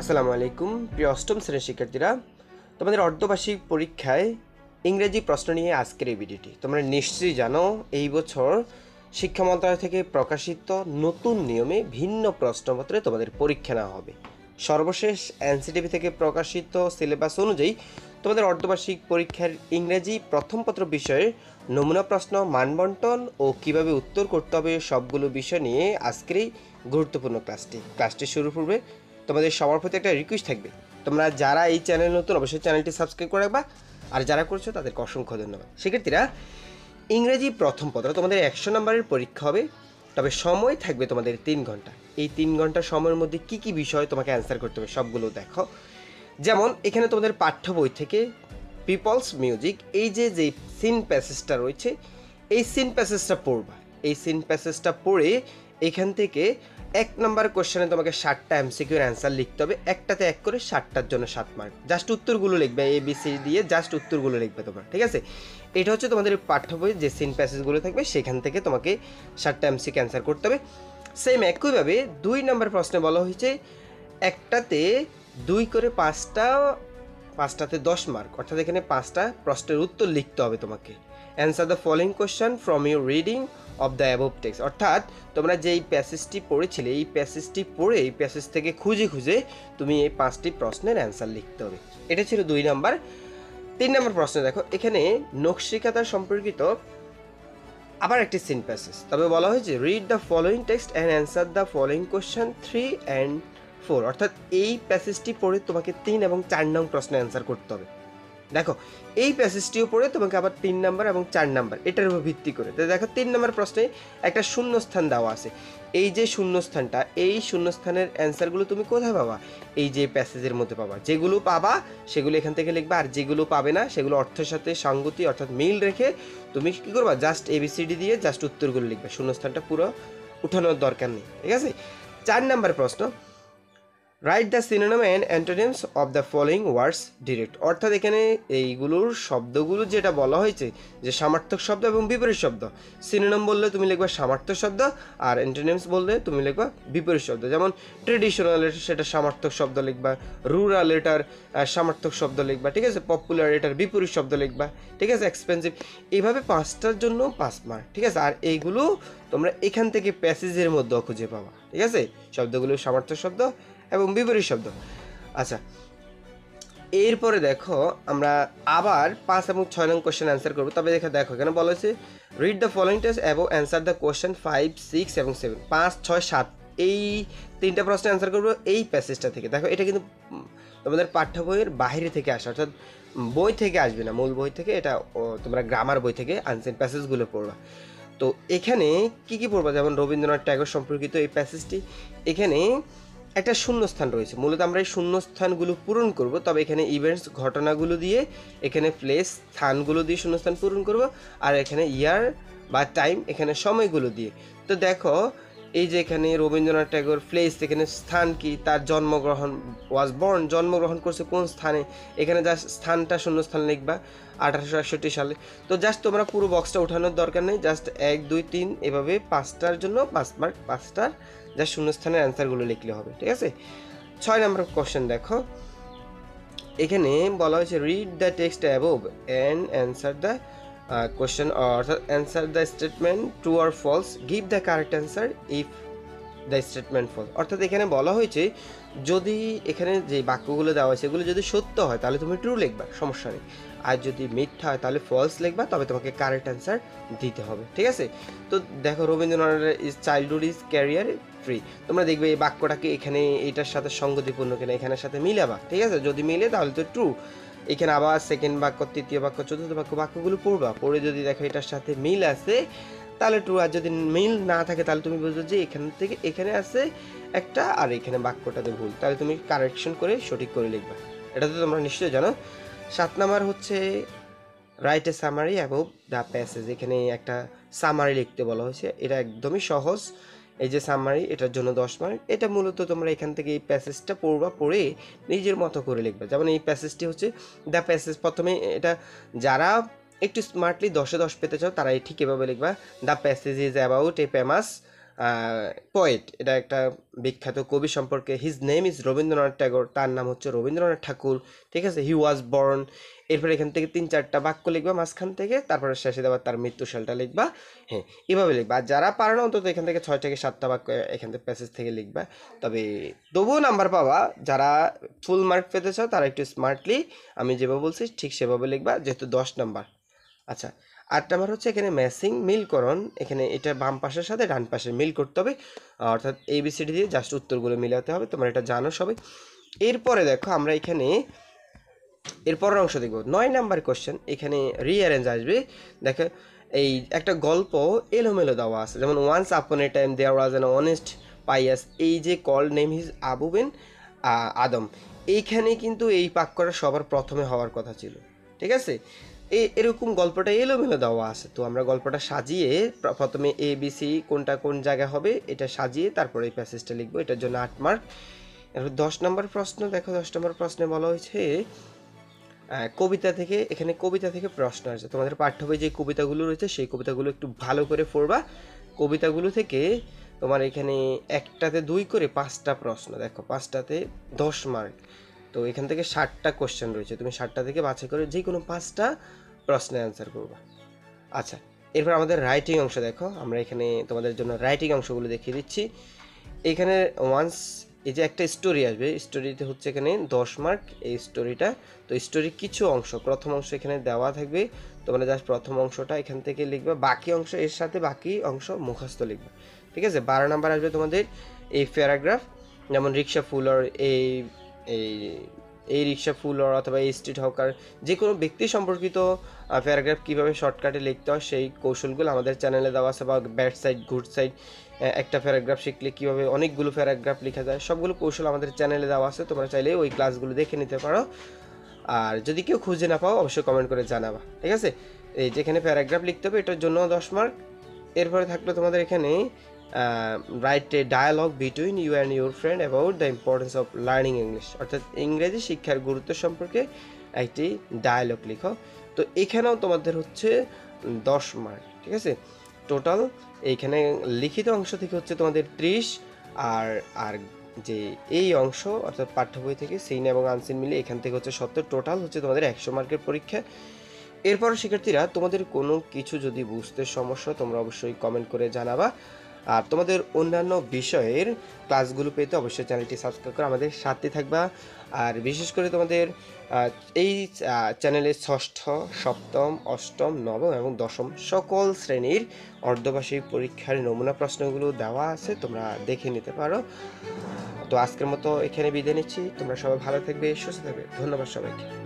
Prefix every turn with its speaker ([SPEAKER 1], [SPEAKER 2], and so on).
[SPEAKER 1] আসসালামু আলাইকুম প্রিয় অষ্টম শ্রেণীর শিক্ষার্থীরা, তোমাদের অর্ধবার্ষিক পরীক্ষায় ইংরেজি প্রশ্ন নিয়ে আজকের এই ভিডিওটি। তোমরা নিশ্চয়ই জানো এই বছর শিক্ষা মন্ত্রণালয় থেকে প্রকাশিত নতুন নিয়মে ভিন্ন প্রশ্নপত্রে তোমাদের পরীক্ষা নেওয়া হবে। সর্বশেষ এনসিটিভি থেকে প্রকাশিত সিলেবাস অনুযায়ী তোমাদের অর্ধবার্ষিক পরীক্ষার ইংরেজি প্রথম পত্র বিষয়ের নমুনা প্রশ্ন, মানবন্টন ও কিভাবে উত্তর করতে হবে সবগুলো বিষয় নিয়ে আজকের এই গুরুত্বপূর্ণ ক্লাসটি শুরুর পূর্বে তোমাদের সবার প্রতি একটা রিকোয়েস্ট থাকবে, তোমরা যারা এই চ্যানেল নতুন অবশ্যই চ্যানেলটি সাবস্ক্রাইব করে রাখবা, আর যারা করছো তাদেরকে অসংখ্য ধন্যবাদ। শিক্ষার্থীরা, ইংরেজি প্রথম পত্র তোমাদের 100 নম্বরের পরীক্ষা হবে, তবে সময় থাকবে তোমাদের 3 ঘন্টা। এই 3 ঘন্টা সময়ের মধ্যে কি কি বিষয় তোমাকে অ্যান্সার করতে হবে সবগুলো দেখো। যেমন এখানে তোমাদের পাঠ্য বই থেকে পিপলস মিউজিক এই যে সিন প্যাসেজটা রয়েছে, এই সিন প্যাসেজটা পড়বা। এই সিন প্যাসেজটা পড়ে এখান থেকে 1 নম্বর কোশ্চেনে তোমাকে 7টা এমসিকিউর অ্যান্সার লিখতে হবে, একটাতে 1 করে 7টার জন্য 7 মার্ক। জাস্ট উত্তরগুলো লিখবে, ABC দিয়ে জাস্ট উত্তরগুলো লিখবে তোমরা, ঠিক আছে? এটা হচ্ছে তোমাদের পাঠ্য বইয়ের যে সিন প্যাসেজগুলো থাকবে সেখান থেকে তোমাকে 7টা এমসিকিউ অ্যান্সার করতে হবে। সেম একইভাবে 2 নম্বর প্রশ্নে বলা হয়েছে একটাতে 2 করে 5টাতে 10 মার্ক, অর্থাৎ এখানে 5টা প্রশ্নের উত্তর লিখতে হবে তোমাকে। Answer the following question from your reading of the above text, অর্থাৎ তোমরা যেই প্যাসেজটি পড়েছিলে এই প্যাসেজটি পড়ে এই প্যাসেজ থেকে খুঁজে খুঁজে তুমি এই 5টি প্রশ্নের অ্যান্সার লিখতে হবে। এটা ছিল 2 নাম্বার। 3 নম্বর প্রশ্নে দেখো, এখানে নকশিকাতা সম্পর্কিত আবার একটি সিন প্যাসেজ, তবে বলা হয়েছে read the following text and answer the following question 3 and 4, অর্থাৎ এই প্যাসেজটি পড়ে তোমাকে 3 এবং 4 নং প্রশ্নে অ্যান্সার করতে হবে। দেখো এই প্যাসেজটিও পড়ে তোমাকে আবার 3 নাম্বার এবং 4 নাম্বার এটার উপর ভিত্তি করে, তো দেখো 3 নাম্বার প্রশ্নে একটা শূন্যস্থান দেওয়া আছে। এই যে শূন্যস্থানটা, এই শূন্যস্থানের অ্যান্সারগুলো তুমি কোথায় পাবা? এই যে প্যাসেজের মধ্যে পাবা। যেগুলো পাবা সেগুলো এখান থেকে লিখবা, আর যেগুলো পাবে না সেগুলো অর্থের সাথে সঙ্গতি অর্থাৎ মিল রেখে তুমি কী করবা? জাস্ট ABCD দিয়ে জাস্ট উত্তরগুলো লিখবে, শূন্যস্থানটা পুরো উঠানোর দরকার নেই, ঠিক আছে? 4 নাম্বার প্রশ্ন, write the synonym and antonyms of the following words direct, অর্থাৎ এখানে এইগুলোর শব্দগুলো যেটা বলা হয়েছে যে সমার্থক শব্দ এবং বিপরীত শব্দ। সিনোনিম বললে তুমি লিখবা সমার্থক শব্দ, আর অ্যান্টোনিমস বললে তুমি লিখবা বিপরীত শব্দ। যেমন ট্রেডিশনাল সেটা সমার্থক শব্দ লিখবা, রুরাল এটার সমার্থক শব্দ লিখবা, ঠিক আছে? পপুলার এটার বিপরীত শব্দ লিখবা, ঠিক আছে? এক্সপেন্সিভ, এইভাবে 5টার জন্য 5 মার্ক, ঠিক আছে? আর এইগুলো তোমরা এখান থেকে প্যাসেজের মধ্যেও খুঁজে পাবা, ঠিক আছে? শব্দগুলো সমার্থক শব্দ এবং বিপরীত শব্দ। আচ্ছা, এরপরে দেখো আমরা আবার 5 এবং 6 নং কোশ্চেন অ্যান্সার করবো। তবে দেখো এখানে বলা হয়েছে read the following text above answer the question 5, 6 এবং 7, 5, 6, 7 এই 3টা প্রশ্ন অ্যান্সার করবো এই প্যাসেজটা থেকে। দেখো এটা কিন্তু তোমাদের পাঠ্য বইয়ের বাইরে থেকে আসা, অর্থাৎ বই থেকে আসবে না, মূল বই থেকে। এটা তোমরা গ্রামার বই থেকে আনসিন প্যাসেজগুলো পড়বা। তো এখানে কি কি পড়বা? যেমন রবীন্দ্রনাথ ট্যাগর সম্পর্কিত এই প্যাসেজটি, এখানে একটা শূন্যস্থান রয়েছে। মূলত আমরা এই শূন্যস্থানগুলো পূরণ করব, তবে এখানে ইভেন্টস ঘটনাগুলো দিয়ে, এখানে প্লেস স্থানগুলো দিয়ে শূন্যস্থান পূরণ করব, আর এখানে ইয়ার বা টাইম এখানে সময়গুলো দিয়ে। তো দেখো এই যে এখানে রবীন্দ্রনাথ ট্যাগর প্লেস, এখানে স্থান কি? তার জন্মগ্রহণ, ওয়াজ বর্ন, জন্মগ্রহণ করছে কোন স্থানে, এখানে জাস্ট স্থানটা শূন্যস্থান লিখবা 1861 সালে। তো জাস্ট তোমরা পুরো বক্সটা ওঠানোর দরকার নেই, জাস্ট 1, 2, 3 এভাবে 5টার জন্য 5 মার্ক, 5টার যা শূন্যস্থানের অ্যান্সারগুলো লিখলে হবে, ঠিক আছে? 6 নম্বর কোশ্চেন দেখো, এখানে বলা হয়েছে read the text above and answer the question, অর্থাৎ answer the statement true or false, give the correct answer if the statement false. অর্থাৎ এখানে বলা হয়েছে যদি এখানে যে বাক্যগুলো দেওয়া হয়েছে এগুলো যদি সত্য হয় তাহলে তুমি ট্রু লিখবা, সমস্যা নেই। আর যদি মিথ্যা হয় তাহলে ফলস লিখবা, তবে তোমাকে কারেক্ট অ্যান্সার দিতে হবে, ঠিক আছে? তো দেখো রবীন্দ্রনাথের is childhood is career free, তোমরা দেখবে এই বাক্যটাকে এখানে এটার সাথে সঙ্গতিপূর্ণ কিনা, এখানের সাথে মিলাবা, ঠিক আছে? যদি মিলে তাহলে তো ট্রু। এখানে আবার সেকেন্ড বাক্য, তৃতীয় বাক্য, চতুর্থ বাক্য, বাক্যগুলো পড়বা, পড়ে যদি দেখো এটার সাথে মিল আছে তাহলে ট্রু, আর যদি মিল না থাকে তাহলে তুমি বুঝো যে এখান থেকে এখানে আছে একটা আর এখানে বাক্যটাতে ভুল, তাহলে তুমি কারেকশন করে সঠিক করে লিখবা। এটা তো তোমরা নিশ্চয়ই জানো। 7 নাম্বার হচ্ছে write a summary above the passage, এখানে একটা সামারি লিখতে বলা হয়েছে। এটা একদমই সহজ, এই যে সামারি, এটার জন্য 10 মার্ক। এটা মূলত তোমরা এখান থেকে এই প্যাসেজটা পড়বা, পড়ে নিজের মতো করে লিখবা। যেমন এই প্যাসেজটি হচ্ছে দ্য প্যাসেজ, প্রথমে এটা যারা একটু স্মার্টলি 10-এ 10 পেতে চাও তারা ঠিক এভাবে লিখবা, the passage is about a famous poet, এটা একটা বিখ্যাত কবি সম্পর্কে। His name is Rabindranath Tagore, তার নাম হচ্ছে রবীন্দ্রনাথ ঠাকুর, ঠিক আছে। হি ওয়াজ বর্ন, এরপরে এখান থেকে 3-4টা বাক্য লিখবা মাঝখান থেকে, তারপরে শেষে দেওয়া তার মৃত্যুসালটা লিখবা। হ্যাঁ, এভাবে লিখবা। আর যারা পারে না অন্তত এখান থেকে 6 থেকে 7টা বাক্য এখান থেকে প্যাসেজ থেকে লিখবা। তবে তবুও নাম্বার পাবা। যারা ফুল মার্ক পেতে চাও তারা একটু স্মার্টলি আমি যেভাবে বলছি ঠিক সেভাবে লিখবা, যেহেতু 10 নাম্বার। আচ্ছা, 8 নাম্বার হচ্ছে এখানে ম্যাচিং, মিলকরণ। এখানে এটা বাম পাশের সাথে ডান পাশের মিল করতে হবে, অর্থাৎ ABCD দিয়ে জাস্ট উত্তরগুলো মিলাতে হবে। তোমরা এটা জানো সবাই। এরপরে দেখো আমরা এখানে এরপরের অংশ দেখব। 9 নাম্বার কোশ্চেন, এখানে রিঅ্যারেঞ্জ আসবে। দেখো এই একটা গল্প এলোমেলো দেওয়া আছে, যেমন once upon a time there was an honest pious, এই যে call name his Abou Ben Adhem, এইখানে কিন্তু এই বাক্যটা সবার প্রথমে হওয়ার কথা ছিল, ঠিক আছে। এরকম গল্পটা এলোমেলো দেওয়া আছে, তো আমরা গল্পটা সাজিয়ে প্রথমে ABC কোনটা কোন জায়গায় হবে এটা সাজিয়ে তারপরে এই প্যাসেজটা লিখবো, এটার জন্য 8 মার্ক। এরপর 10 নম্বর প্রশ্ন দেখো, 10 নম্বর প্রশ্নে বলা হয়েছে কবিতা থেকে, এখানে কবিতা থেকে প্রশ্ন আছে। তোমাদের পাঠ্য বই যে কবিতাগুলো রয়েছে সেই কবিতাগুলো একটু ভালো করে পড়বা। কবিতাগুলো থেকে তোমার এখানে একটাতে 2 করে 5টা প্রশ্ন, দেখো 5টাতে 10 মার্ক। তো এখান থেকে 60টা কোশ্চেন রয়েছে, তুমি 60টা থেকে বাছাই করে যে কোনো 5টা প্রশ্নে অ্যান্সার করবা। আচ্ছা, এরপর আমাদের রাইটিং অংশ দেখো, আমরা এখানে তোমাদের জন্য রাইটিং অংশগুলো দেখিয়ে দিচ্ছি। এখানে ওয়ান্স এই যে একটা স্টোরি আসবে, স্টোরিতে হচ্ছে এখানে 10 মার্ক এই স্টোরিটা। তো স্টোরির কিছু অংশ, প্রথম অংশ এখানে দেওয়া থাকবে, তোমরা জাস্ট প্রথম অংশটা এখান থেকে লিখবে, বাকি অংশ এর সাথে বাকি অংশ মুখস্থ লিখবে, ঠিক আছে। 12 নাম্বার আসবে তোমাদের এই প্যারাগ্রাফ, যেমন রিক্সা ফুলার, এই এই এই রিক্সা ফুলার অথবা এই স্ট্রিট হকার, যে কোনো ব্যক্তি সম্পর্কিত প্যারাগ্রাফ কীভাবে শর্টকাটে লিখতে হয় সেই কৌশলগুলো আমাদের চ্যানেলে দেওয়া আছে, বা ব্যাড সাইড গুড সাইড, একটা প্যারাগ্রাফ শিখলে কীভাবে অনেকগুলো প্যারাগ্রাফ লেখা যায়, সবগুলো কৌশল আমাদের চ্যানেলে দেওয়া আছে, তোমরা চাইলে ওই ক্লাসগুলো দেখে নিতে পারো। আর যদি কেউ খুঁজে না পাও অবশ্যই কমেন্ট করে জানাবা, ঠিক আছে। এই যেখানে প্যারাগ্রাফ লিখতে হবে এটার জন্য 10 মার্ক। এরপরে থাকলো তোমাদের এখানে right a dialogue between you and your friend about the importance of learning English, অর্থাৎ ইংরেজি শিক্ষার গুরুত্ব সম্পর্কে একটি ডায়ালগ লিখো। তো এখানেও তোমাদের হচ্ছে 10 মার্ক, ঠিক আছে। টোটাল এইখানে লিখিত অংশ থেকে হচ্ছে তোমাদের 30, আর আর যে এই অংশ অর্থাৎ পাঠ্য বই থেকে সিন এবং আনসিন মিলে এখান থেকে হচ্ছে 70, টোটাল হচ্ছে তোমাদের 100 মার্কের পরীক্ষা। এরপর শিক্ষার্থীরা তোমাদের কোনো কিছু যদি বুঝতে সমস্যা তোমরা অবশ্যই কমেন্ট করে জানাবা। আর তোমাদের অন্যান্য বিষয়ের ক্লাসগুলো পেতে অবশ্যই চ্যানেলটি সাবস্ক্রাইব করে আমাদের সাথে থাকবা। আর বিশেষ করে তোমাদের এই চ্যানেলে ষষ্ঠ, সপ্তম, অষ্টম, নবম এবং দশম সকল শ্রেণীর অর্ধবার্ষিক পরীক্ষার নমুনা প্রশ্নগুলো দেওয়া আছে, তোমরা দেখে নিতে পারো। তো আজকের মতো এখানে বিদায় নিচ্ছি, তোমরা সবাই ভালো থাকবে, সুস্থ থাকবে, ধন্যবাদ সবাইকে।